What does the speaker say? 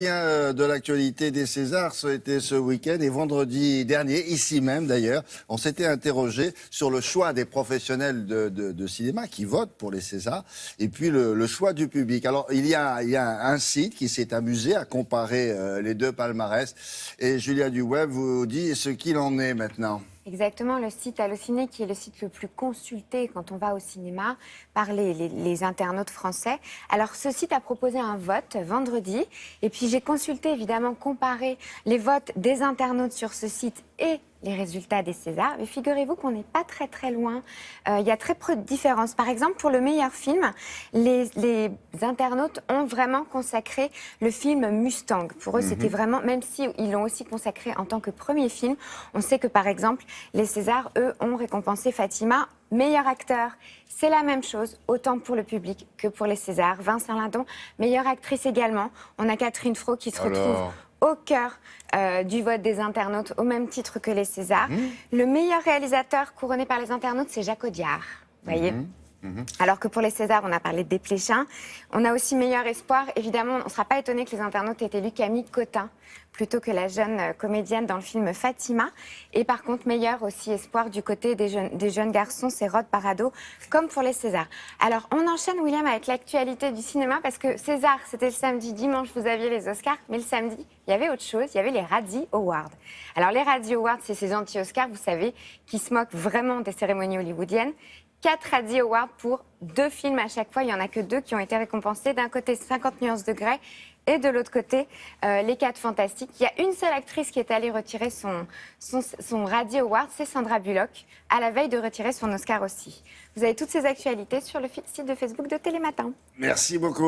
De l'actualité des Césars, ça a été ce week-end et vendredi dernier, ici même d'ailleurs, on s'était interrogé sur le choix des professionnels de cinéma qui votent pour les Césars et puis le choix du public. Alors il y a un site qui s'est amusé à comparer les deux palmarès et Julia Duweb vous dit ce qu'il en est maintenant. Exactement, le site Allociné, qui est le site le plus consulté quand on va au cinéma par les internautes français. Alors, ce site a proposé un vote vendredi. Et puis, j'ai consulté, évidemment, comparé les votes des internautes sur ce site et les résultats des Césars. Mais figurez-vous qu'on n'est pas très loin. Il y a très peu de différences. Par exemple, pour le meilleur film, les internautes ont vraiment consacré le film Mustang. Pour eux, c'était vraiment, même s'ils l'ont aussi consacré en tant que premier film, on sait que, par exemple, les Césars, eux, ont récompensé Fatima meilleur acteur. C'est la même chose, autant pour le public que pour les Césars. Vincent Lindon, meilleure actrice également. On a Catherine Fro qui se retrouve au cœur du vote des internautes, au même titre que les Césars. Le meilleur réalisateur couronné par les internautes, c'est Jacques Audiard. Vous voyez Alors que pour les Césars, on a parlé de Desplechin. On a aussi meilleur espoir. Évidemment, on ne sera pas étonné que les internautes aient élu Camille Cotin plutôt que la jeune comédienne dans le film Fatima. Et par contre, meilleur aussi espoir du côté des jeunes garçons, c'est Rod Parado, comme pour les Césars. Alors, on enchaîne, William, avec l'actualité du cinéma, parce que César, c'était le samedi, dimanche, vous aviez les Oscars, mais le samedi, il y avait autre chose, il y avait les Razzie Awards. Alors, les Razzie Awards, c'est ces anti-Oscars, vous savez, qui se moquent vraiment des cérémonies hollywoodiennes. 4 Razzie Awards pour 2 films à chaque fois. Il n'y en a que 2 qui ont été récompensés. D'un côté, 50 nuances de Grey et de l'autre côté, Les 4 Fantastiques. Il y a une seule actrice qui est allée retirer son Razzie Award, c'est Sandra Bullock, à la veille de retirer son Oscar aussi. Vous avez toutes ces actualités sur le site de Facebook de Télématin. Merci beaucoup.